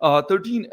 13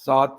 7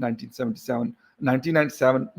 1977 1997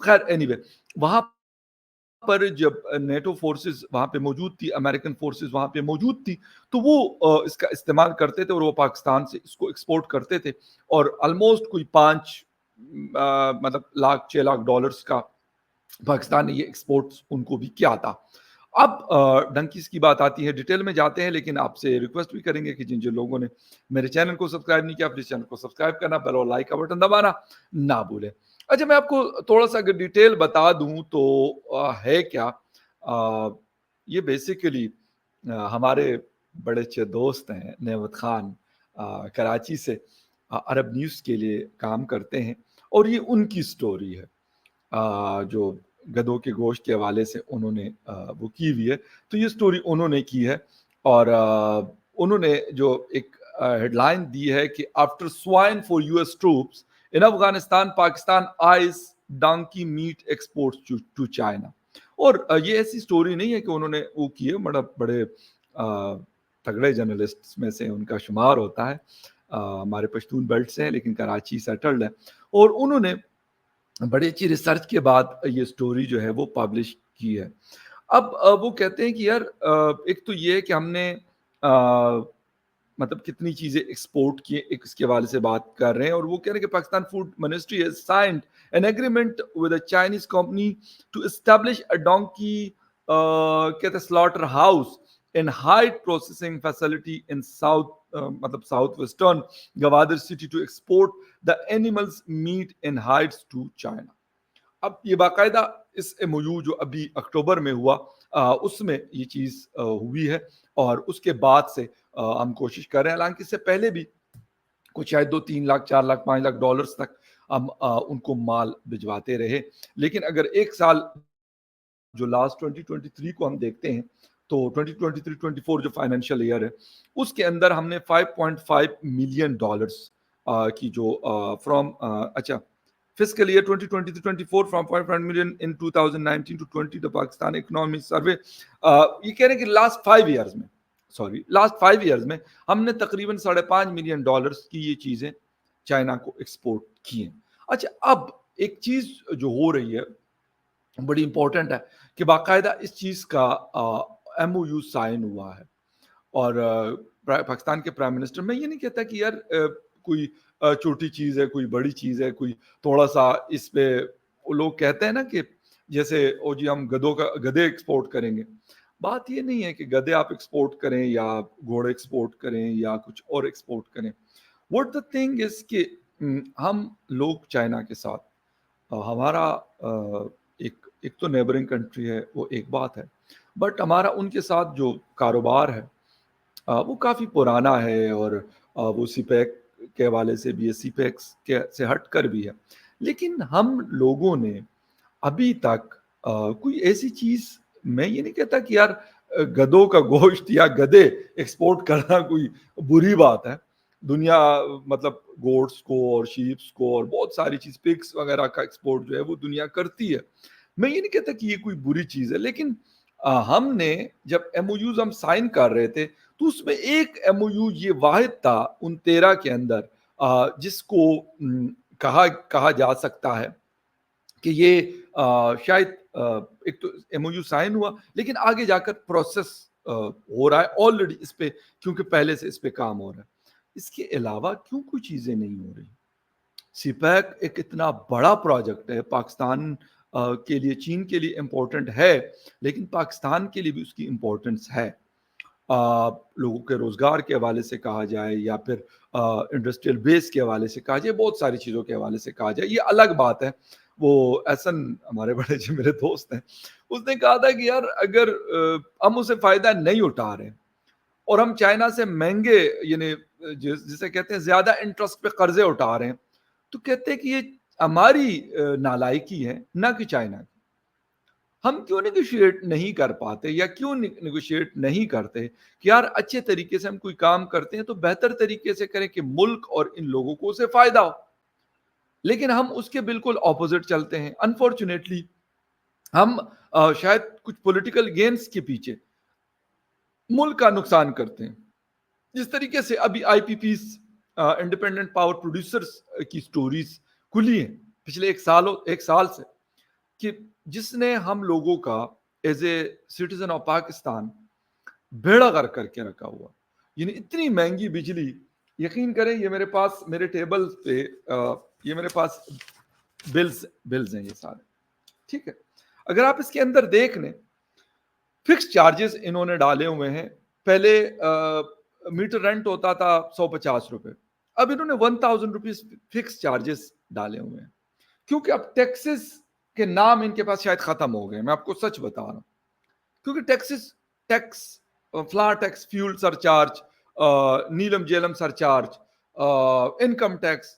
خیر any way وہاں پر جب نیٹو فورسز وہاں پہ موجود تھی، امریکن فورسز وہاں پہ موجود تھی، تو وہ اس کا استعمال کرتے تھے اور وہ پاکستان سے اس کو ایکسپورٹ کرتے تھے، اور آلموسٹ کوئی 5 مطلب لاکھ 6 لاکھ ڈالرز کا پاکستان نے یہ ایکسپورٹ ان کو بھی کیا تھا۔ اب ڈنکیز کی بات آتی ہے، ڈیٹیل میں جاتے ہیں، لیکن آپ سے ریکویسٹ بھی کریں گے کہ جن لوگوں نے میرے چینل کو سبسکرائب نہیں کیا، پلیز چینل کو سبسکرائب کرنا، بیل اور لائک کا بٹن دبانا نہ بھولیں۔ اچھا، میں آپ کو تھوڑا سا اگر ڈیٹیل بتا دوں تو ہے کیا، یہ بیسیکلی ہمارے بڑے اچھے دوست ہیں نعمت خان، کراچی سے عرب نیوز کے لیے کام کرتے ہیں، اور یہ ان کی سٹوری ہے جو گدوں کے گوشت کے حوالے سے انہوں نے وہ کی ہوئی ہے۔ تو یہ سٹوری انہوں نے کی ہے، اور انہوں نے جو ایک ہیڈ لائن دی ہے کہ after swine for US troops in Afghanistan, Pakistan eyes donkey meat exports to China. اور یہ ایسی سٹوری نہیں ہے کہ انہوں نے وہ کی ہے، بڑے تگڑے جرنلسٹ میں سے ان کا شمار ہوتا ہے، ہمارے پشتون بیلٹ سے ہیں لیکن کراچی سیٹلڈ ہے، اور انہوں نے بڑی اچھی ریسرچ کے بعد یہ سٹوری جو ہے وہ پبلش کی ہے۔ اب وہ کہتے ہیں کہ یار ایک تو یہ ہے کہ ہم نے مطلب کتنی چیزیں ایکسپورٹ کی، ایک اس کے حوالے سے بات کر رہے ہیں، اور وہ کہہ رہے ہیں کہ Pakistan food ministry has signed an agreement with a Chinese company to establish a donkey کہتے slaughter house and hide processing facility in مطلب south western Gwadar city to export the animals meat and hides to China۔ اب یہ باقاعدہ اس MOU جو ابھی اکتوبر میں ہوا اس میں یہ چیز ہوئی ہے، اور اس کے بعد سے ہم کوشش کر رہے ہیں، حالانکہ اس سے پہلے بھی کچھ شاید 2-3 لاکھ 4 لاکھ 5 لاکھ ڈالرز تک ہم ان کو مال بھجواتے رہے، لیکن اگر ایک سال جو لاسٹ 2023 کو ہم دیکھتے ہیں تو 2023-24 جو فائنینشیل ایئر ہے اس کے اندر ہم نے 5.5 ملین ڈالرز کی جو فرام اچھا fiscal year 2023-24 from 500 million in 2019 to 20 the Pakistan economic survey یہ کہہ رہے ہیں کہ لاسٹ 5 ایئرز میں ہم نے تقریباً 5.5 ملین ڈالرز کی یہ چیزیں چائنا کو ایکسپورٹ کی ہیں۔ اچھا، اب ایک چیز جو ہو رہی ہے بڑی امپورٹنٹ ہے کہ باقاعدہ اس چیز کا MOU سائن ہوا ہے، اور پاکستان کے پرائم منسٹر، میں یہ نہیں کہتا کہ یار کوئی چھوٹی چیز ہے، کوئی بڑی چیز ہے، کوئی تھوڑا سا اس پہ لوگ کہتے ہیں نا کہ جیسے او جی ہم گدے ایکسپورٹ کریں گے۔ بات یہ نہیں ہے کہ گدے آپ ایکسپورٹ کریں یا گھوڑے ایکسپورٹ کریں یا کچھ اور ایکسپورٹ کریں۔ واٹ دا تھنگ از کہ ہم لوگ چائنا کے ساتھ ہمارا ایک تو نیبرنگ کنٹری ہے، وہ ایک بات ہے، بٹ ہمارا ان کے ساتھ جو کاروبار ہے وہ کافی پرانا ہے، اور وہ سی پیک کے حوالے سے بھی ہے، سی پیکس سے ہٹ کر بھی ہے، لیکن ہم لوگوں نے ابھی تک کوئی ایسی چیز، میں یہ نہیں کہتا کہ یار گدوں کا گوشت یا گدے ایکسپورٹ کرنا کوئی بری بات ہے، دنیا مطلب گوٹس کو اور شیپس کو اور بہت ساری چیز پگس وغیرہ کا ایکسپورٹ جو ہے وہ دنیا کرتی ہے، میں یہ نہیں کہتا کہ یہ کوئی بری چیز ہے، لیکن ہم نے جب MOUs ہم سائن کر رہے تھے تو اس میں ایک MOU یہ واحد تھا ان 13 کے اندر جس کو کہا جا سکتا ہے کہ یہ شاید ایک تو MOU سائن ہوا لیکن آگے جا کر پروسیس ہو رہا ہے آلریڈی اس پہ، کیونکہ پہلے سے اس پہ کام ہو رہا ہے۔ اس کے علاوہ کیوں کوئی چیزیں نہیں ہو رہی؟ سی پیک ایک اتنا بڑا پروجیکٹ ہے، پاکستان کے لیے، چین کے لیے امپورٹنٹ ہے، لیکن پاکستان کے لیے بھی اس کی امپورٹنس ہے، لوگوں کے روزگار کے حوالے سے کہا جائے یا پھر انڈسٹریل بیس کے حوالے سے کہا جائے، بہت ساری چیزوں کے حوالے سے کہا جائے، یہ الگ بات ہے۔ وہ احسن ہمارے بڑے جو میرے دوست ہیں، اس نے کہا تھا کہ یار اگر ہم اسے فائدہ نہیں اٹھا رہے اور ہم چائنا سے مہنگے، یعنی جسے کہتے ہیں زیادہ انٹرسٹ پہ قرضے اٹھا رہے ہیں، تو کہتے ہیں کہ یہ ہماری نالائکی ہے نہ کہ چائنا کی۔ ہم کیوں نیگوشیٹ نہیں کر پاتے یا کیوں نیگوشیٹ نہیں کرتے کہ یار اچھے طریقے سے ہم کوئی کام کرتے ہیں تو بہتر طریقے سے کریں کہ ملک اور ان لوگوں کو اسے فائدہ ہو، لیکن ہم اس کے بالکل اپوزٹ چلتے ہیں۔ انفارچونیٹلی ہم شاید کچھ پولیٹیکل گینز کے پیچھے ملک کا نقصان کرتے ہیں، جس طریقے سے ابھی IPPs انڈیپینڈنٹ پاور پروڈیوسرز کی سٹوریز کھلی ہیں پچھلے ایک سال سے، کہ جس نے ہم لوگوں کا as a citizen of Pakistan بیڑا غرق کر کے رکھا ہوا. یعنی اتنی مہنگی بجلی, یقین کریں یہ میرے پاس میرے ٹیبل پہ یہ میرے پاس بلز ہیں یہ سارے, ٹھیک ہے. اگر آپ اس کے اندر دیکھ لیں, فکس چارجز انہوں نے ڈالے ہوئے ہیں. پہلے میٹر رینٹ ہوتا تھا 150 روپے, اب انہوں نے 1000 روپیز فکس چارجز ڈالے ہوئے ہیں, کیونکہ اب ٹیکسز کے نام ان کے پاس شاید ختم ہو گئے. میں آپ کو سچ بتا رہا ہوں, کیونکہ ٹیکس فلاں tax, fuel surcharge, Neelum Jhelum surcharge, income tax,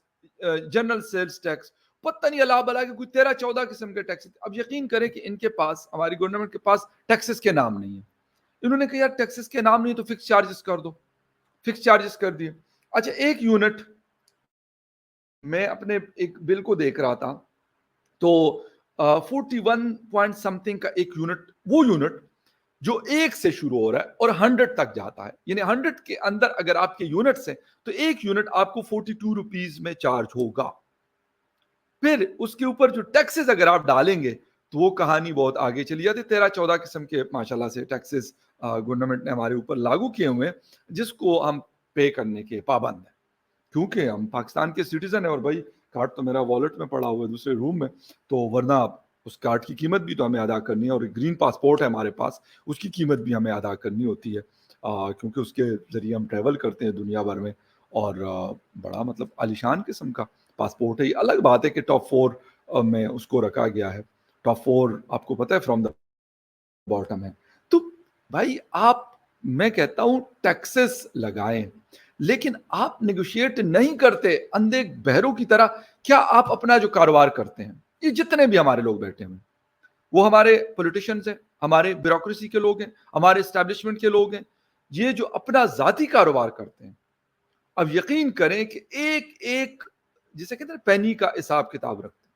general sales tax, پتہ نہیں اللہ بلا کے کوئی 13-14 قسم کے ٹیکس. اب یقین کریں کہ ان کے پاس, ہماری گورنمنٹ کے پاس ٹیکسز کے نام نہیں ہیں. انہوں نے کہا یار ٹیکسز کے نام نہیں تو فکس چارجز کر دو, فکس چارجز کر دیے. اچھا, ایک یونٹ, میں اپنے ایک بل کو دیکھ رہا تھا تو 41 پوائنٹ سمتھنگ کا ایک یونٹ, وہ یونٹ جو 1 سے شروع ہو رہا ہے اور 100 تک جاتا ہے, یعنی 100 کے اندر اگر آپ کے یونٹس ہیں تو ایک یونٹ آپ کو 42 روپیز میں چارج ہوگا. پھر اس کے اوپر جو ٹیکسز اگر آپ ڈالیں گے تو وہ کہانی بہت آگے چلی جاتی. 13-14 قسم کے ماشاءاللہ سے ٹیکسز گورنمنٹ نے ہمارے اوپر لاگو کیے ہوئے ہیں, جس کو ہم پے کرنے کے پابند ہیں, کیونکہ ہم پاکستان کے سٹیزن ہیں. اور بھائی کارڈ تو میرا والٹ میں پڑا ہوا ہے دوسرے روم میں, تو ورنہ اس کارڈ کی قیمت بھی تو ہمیں ادا کرنی ہے, اور گرین پاسپورٹ ہے ہمارے پاس, اس کی قیمت بھی ہمیں ادا کرنی ہوتی ہے, کیونکہ اس کے ذریعے ہم ٹریول کرتے ہیں دنیا بھر میں, اور بڑا مطلب عالیشان قسم کا پاسپورٹ ہے. یہ الگ بات ہے کہ ٹاپ 4 میں اس کو رکھا گیا ہے. ٹاپ 4 آپ کو پتہ ہے فرام دا باٹم ہے. تو بھائی آپ, میں کہتا ہوں ٹیکسز لگائیں, لیکن آپ نیگوشیٹ نہیں کرتے اندھے بہروں کی طرح. کیا آپ اپنا جو کاروبار کرتے ہیں, یہ جتنے بھی ہمارے لوگ بیٹھے ہیں, وہ ہمارے پولیٹیشنز ہیں, ہمارے بیوروکریسی کے لوگ ہیں, ہمارے اسٹیبلشمنٹ کے لوگ ہیں, یہ جو اپنا ذاتی کاروبار کرتے ہیں, اب یقین کریں کہ ایک ایک جسے کہتے ہیں پینی کا حساب کتاب رکھتے ہیں.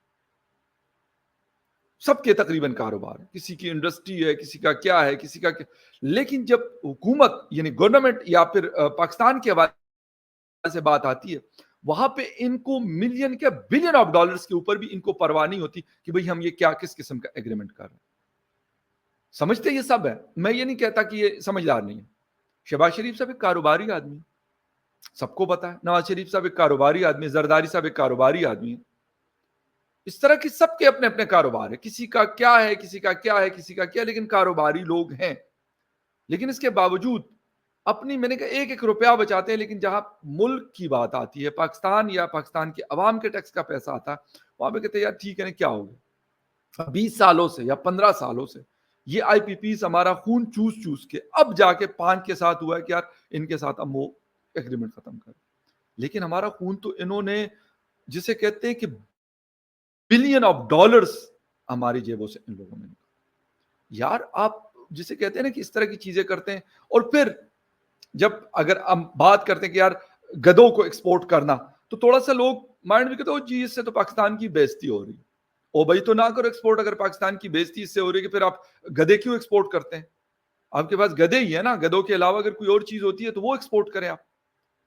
سب کے تقریباً کاروبار ہے, کسی کی انڈسٹری ہے, کسی کا کیا ہے, کسی کا کیا. لیکن جب حکومت یعنی گورنمنٹ یا پھر پاکستان کے حوالے سے بات آتی ہے, وہاں پہ ان کو ملین کے بلین آف ڈالرز کے اوپر بھی ان کو پرواہ نہیں ہوتی کہ بھئی ہم یہ کیا کس قسم کا ایگریمنٹ کر رہے ہیں. سمجھتے یہ سب ہے, میں یہ نہیں کہتا کہ یہ سمجھدار نہیں ہے. شہباز شریف صاحب ایک کاروباری آدمی ہے, سب کو پتا ہے. نواز شریف صاحب ایک کاروباری آدمی ہے, زرداری صاحب ایک کاروباری آدمی ہے. اس طرح کی سب کے اپنے اپنے کاروبار ہے, کسی کا کیا ہے, کسی کا کیا ہے, کسی کا کیا, لیکن کاروباری لوگ ہیں. لیکن اس کے باوجود اپنی, میں نے کہا ایک ایک روپیہ بچاتے ہیں, لیکن جہاں ملک کی بات آتی ہے, پاکستان یا پاکستان کے عوام کے ٹیکس کا پیسہ آتا ہے, وہاں پہ کہتے ہیں یار ٹھیک ہے نا, کیا ہوگا. 20 سالوں سے یا 15 سالوں سے یہ آئی پی پیز ہمارا خون چوس چوس کے اب جا کے 5 کے ساتھ ہوا ہے کہ یار ان کے ساتھ ہم وہ ایگریمنٹ ختم کریں. لیکن ہمارا خون تو انہوں نے, جسے کہتے ہیں کہ بلین آف ڈالرز ہماری جیبوں سے ان لوگوں نے. یار آپ جسے کہتے ہیں نا کہ اس طرح کی چیزیں کرتے ہیں, اور پھر جب اگر ہم بات کرتے ہیں کہ یار گدوں کو ایکسپورٹ کرنا, تو تھوڑا سا لوگ مائنڈ میں کہتے ہیں جی اس سے تو پاکستان کی بےزتی ہو رہی ہے. او بھائی تو نہ کرو ایکسپورٹ, اگر پاکستان کی بےزتی اس سے ہو رہی ہے کہ پھر آپ گدے کیوں ایکسپورٹ کرتے ہیں. آپ کے پاس گدے ہی ہے نا, گدوں کے علاوہ اگر کوئی اور چیز ہوتی ہے تو وہ ایکسپورٹ کریں آپ.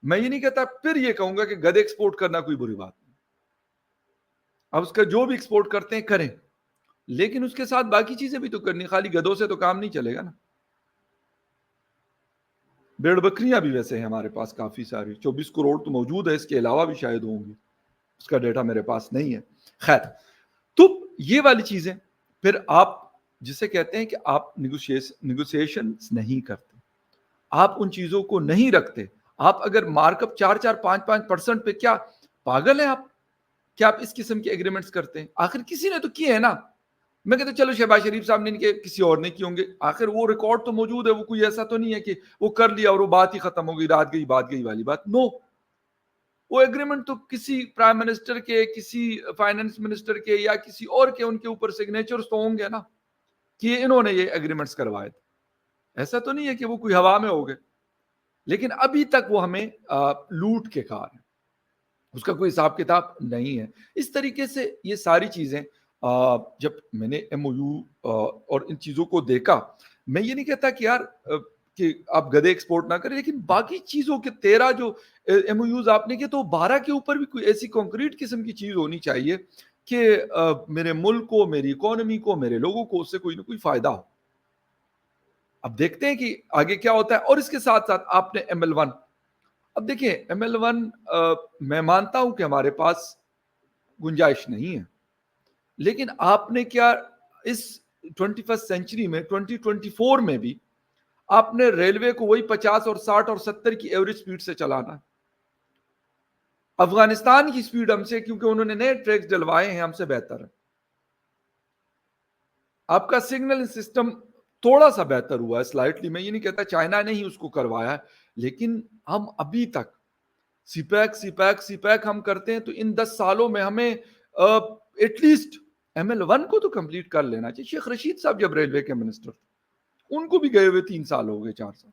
میں یہ نہیں کہتا, پھر یہ کہوں گا کہ گدے ایکسپورٹ کرنا کوئی بری بات نہیں. اب اس کا جو بھی ایکسپورٹ کرتے ہیں کریں, لیکن اس کے ساتھ باقی چیزیں بھی تو کرنی, خالی گدوں سے تو کام نہیں چلے گا نا. بیڑ بکریاں بھی ویسے ہیں ہمارے پاس کافی ساری, 24 کروڑ تو موجود ہے, اس کے علاوہ بھی شاید ہوں گی, اس کا ڈیٹا میرے پاس نہیں ہے. خیر, تو یہ والی چیزیں پھر آپ جسے کہتے ہیں کہ آپ نیگوسیشن نہیں کرتے, آپ ان چیزوں کو نہیں رکھتے. آپ اگر مارک اپ 4-5% پہ, کیا پاگل ہیں آپ, کیا آپ اس قسم کے ایگریمنٹس کرتے ہیں؟ آخر کسی نے تو کیے ہیں نا. میں کہتا چلو شہباز شریف صاحب نے ان کے کسی اور نے کیے ہوں گے, آخر وہ ریکارڈ تو موجود ہے, وہ کوئی ایسا تو نہیں ہے کہ وہ کر لیا اور وہ بات ہی ختم ہو گئی, رات گئی بات گئی والی بات. نو, وہ ایگریمنٹ تو کسی پرائم منسٹر کے, کسی فائنانس منسٹر کے, یا کسی اور کے, ان کے اوپر سگنیچرز تو ہوں گے نا کہ انہوں نے یہ ایگریمنٹس کروائے تھے. ایسا تو نہیں ہے کہ وہ کوئی ہوا میں ہو گئے. لیکن ابھی تک وہ ہمیں لوٹ کے کھا رہے ہیں, اس کا کوئی حساب کتاب نہیں ہے. اس طریقے سے یہ ساری چیزیں جب میں نے ایم او یو اور ان چیزوں کو دیکھا, میں یہ نہیں کہتا کہ یار کہ آپ گدے ایکسپورٹ نہ کریں, لیکن باقی چیزوں کے 13 جو ایم او یوز آپ نے کیے, تو 12 کے اوپر بھی کوئی ایسی کنکریٹ قسم کی چیز ہونی چاہیے کہ میرے ملک کو, میری اکانومی کو, میرے لوگوں کو اس سے کوئی نہ کوئی فائدہ ہو. اب دیکھتے ہیں کہ آگے کیا ہوتا ہے. اور اس کے ساتھ ساتھ آپ نے ML1, اب دیکھیں ML1 میں مانتا ہوں کہ ہمارے پاس گنجائش نہیں ہے, لیکن آپ نے کیا اس 21 سینچری میں 2024 میں بھی آپ نے ریلوے کو وہی 50 اور 60 اور 70 کی ایوریج سپیڈ سے چلانا ہے. افغانستان کی سپیڈ ہم سے, کیونکہ انہوں نے نئے ٹریکس ڈلوائے ہیں, ہم سے بہتر ہے. آپ کا سگنل سسٹم تھوڑا سا بہتر ہوا ہے سلائٹلی, میں یہ نہیں کہتا چائنا نے ہی اس کو کروایا ہے, لیکن ہم ابھی تک سی پیک ہم کرتے ہیں تو ان 10 سالوں میں ہمیں ایٹ لیسٹ ML1 کو تو کمپلیٹ کر لینا چاہیے. شیخ رشید صاحب جب ریلوے کے منسٹر, ان کو بھی گئے ہوئے 3 سال ہو گئے, 4 سال,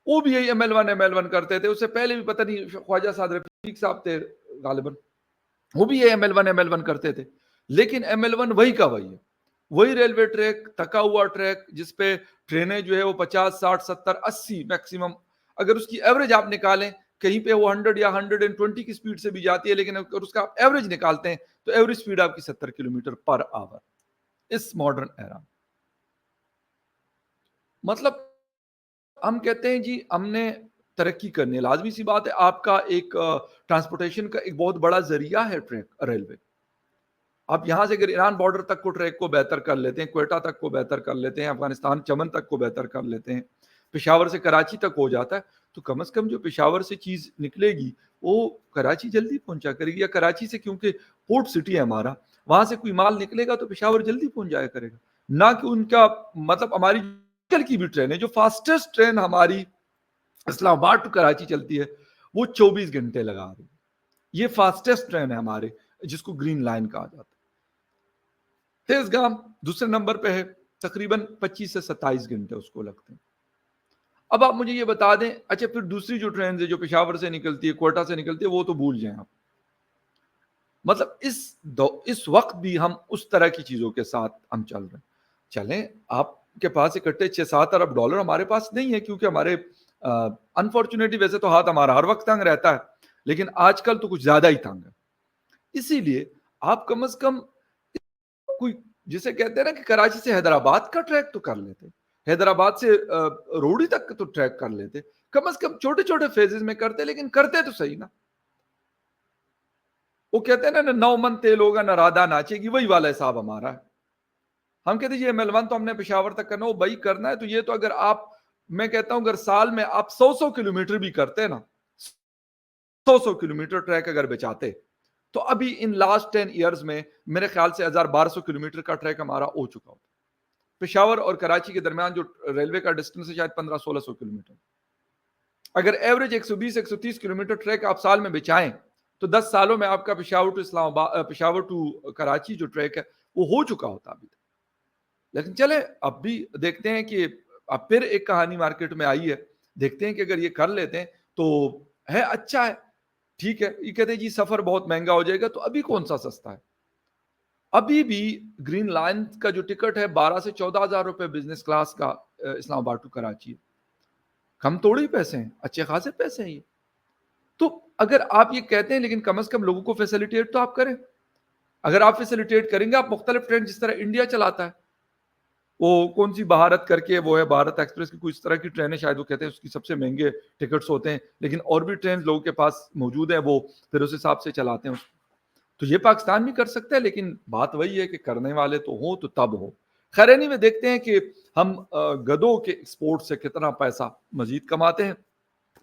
وہ بھی یہی ML1 کرتے تھے. اس سے پہلے بھی پتہ نہیں خواجہ سعد رفیق صاحب تھے غالباً, وہ بھی یہ ML1 کرتے تھے. لیکن ML1 وہی کا وہی ہے, وہی ریلوے ٹریک, تھکا ہوا ٹریک, جس پہ ٹرینیں جو ہے وہ 50 60 70 80 میکسیمم, اگر اس کی ایوریج آپ نکالیں کہیں پہ وہ 100 یا 120 کی سپیڈ سے بھی جاتی ہے, لیکن اگر اس کا آپ ایوریج نکالتے ہیں تو ایوریج سپیڈ آپ کی 70 کلومیٹر پر آور اس ماڈرن ایرا. مطلب ہم کہتے ہیں جی ہم نے ترقی کرنی ہے, لازمی سی بات ہے. آپ کا ایک ٹرانسپورٹیشن کا ایک بہت بڑا ذریعہ ہے ٹریک, ریلوے. آپ یہاں سے اگر ایران بارڈر تک کو ٹریک کو بہتر کر لیتے ہیں, کوئٹہ تک کو بہتر کر لیتے ہیں, افغانستان چمن تک کو بہتر کر لیتے ہیں, پشاور سے کراچی تک ہو جاتا ہے, تو کم از کم جو پشاور سے چیز نکلے گی وہ کراچی جلدی پہنچا کرے گی, یا کراچی سے, کیونکہ پورٹ سٹی ہے ہمارا, وہاں سے کوئی مال نکلے گا تو پشاور جلدی پہنچ جایا کرے گا. نہ کہ ان کا مطلب ہماری کی بھی ٹرین ہے, جو فاسٹسٹ ٹرین ہماری اسلام آباد ٹو کراچی چلتی ہے وہ 24 گھنٹے لگا رہی ہے. یہ فاسٹسٹ ٹرین ہے ہمارے, جس کو گرین لائن کہا جاتا ہے. تیز گام دوسرے نمبر پہ ہے, تقریباً 25 سے 27 گھنٹے اس کو لگتے ہیں. اب آپ مجھے یہ بتا دیں, اچھا پھر دوسری جو ٹرین ہے جو پشاور سے نکلتی ہے, کوئٹہ سے نکلتی ہے, وہ تو بھول جائیں آپ. مطلب اس وقت بھی ہم اس طرح کی چیزوں کے ساتھ ہم چل رہے ہیں. چلیں, آپ کے پاس اکٹھے 6-7 ارب ڈالر ہمارے پاس نہیں ہے, کیونکہ ہمارے انفارچونیٹلی ویسے تو ہاتھ ہمارا ہر وقت تنگ رہتا ہے, لیکن آج کل تو کچھ زیادہ ہی تنگ ہے. اسی لیے آپ کم از کم کوئی, جسے کہتے ہیں نا کہ کراچی سے حیدرآباد کا ٹریک تو کر لیتے, حیدرآباد سے روڑی تک تو ٹریک کر لیتے, کم از کم چھوٹے چھوٹے فیزز میں کرتے, لیکن کرتے تو صحیح نا. وہ کہتے ہیں نا 9 من تیل ہوگا نہ رادہ ناچے گی, وہی والا حساب ہمارا ہے. ہم کہتے ہیں یہ ML1 تو ہم نے پشاور تک کرنا, وہ بھائی کرنا ہے تو یہ تو اگر آپ, میں کہتا ہوں اگر سال میں آپ 100 کلومیٹر بھی کرتے نا, 100 کلومیٹر ٹریک اگر بچاتے, تو ابھی ان لاسٹ 10 ایئرز میں میرے خیال سے 1200 کلومیٹر کا ٹریک ہمارا ہو چکا ہوتا. پشاور اور کراچی کے درمیان جو ریلوے کا ڈسٹینس ہے شاید 1500-1600 کلومیٹر. اگر ایوریج 120-130 کلومیٹر ٹریک آپ سال میں بچائیں تو 10 سالوں میں آپ کا پشاور ٹو کراچی جو ٹریک ہے وہ ہو چکا ہوتا ابھی تک. لیکن چلے اب بھی دیکھتے ہیں کہ اب پھر ایک کہانی مارکیٹ میں آئی ہے, دیکھتے ہیں کہ اگر یہ کر لیتے ہیں تو ہے اچھا ہے, ٹھیک ہے. یہ کہتے ہیں جی سفر بہت مہنگا ہو جائے گا, تو ابھی کون سا سستا ہے. ابھی بھی گرین لائن کا جو ٹکٹ ہے 12 سے 14 ہزار روپے بزنس کلاس کا, اسلام آباد ٹو کراچی, کم تھوڑے ہی پیسے ہیں, اچھے خاصے پیسے ہیں یہ. تو اگر آپ یہ کہتے ہیں, لیکن کم از کم لوگوں کو فیسیلیٹیٹ تو آپ کریں. اگر آپ فیسیلیٹیٹ کریں گے, آپ مختلف ٹرین جس طرح انڈیا چلاتا ہے, وہ کون سی بھارت کر کے وہ ہے, بھارت ایکسپریس کی کوئی اس طرح کی ٹرینیں شاید وہ کہتے ہیں اس کی سب سے مہنگے ٹکٹس ہوتے ہیں, لیکن اور بھی ٹرین لوگوں کے پاس موجود ہیں, وہ پھر اس حساب سے چلاتے ہیں اس کو. تو یہ پاکستان بھی کر سکتا ہے, لیکن بات وہی ہے کہ کرنے والے تو ہوں تو تب ہو. خیر نہیں, میں دیکھتے ہیں کہ ہم گدوں کے ایکسپورٹ سے کتنا پیسہ مزید کماتے ہیں,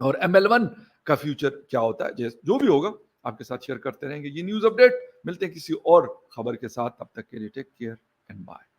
اور ML1 کا فیوچر کیا ہوتا ہے. جو بھی ہوگا آپ کے ساتھ شیئر کرتے رہیں گے. یہ نیوز اپڈیٹ, ملتے ہیں کسی اور خبر کے ساتھ, تب تک کے لیے ٹیک کیئر اینڈ بائے.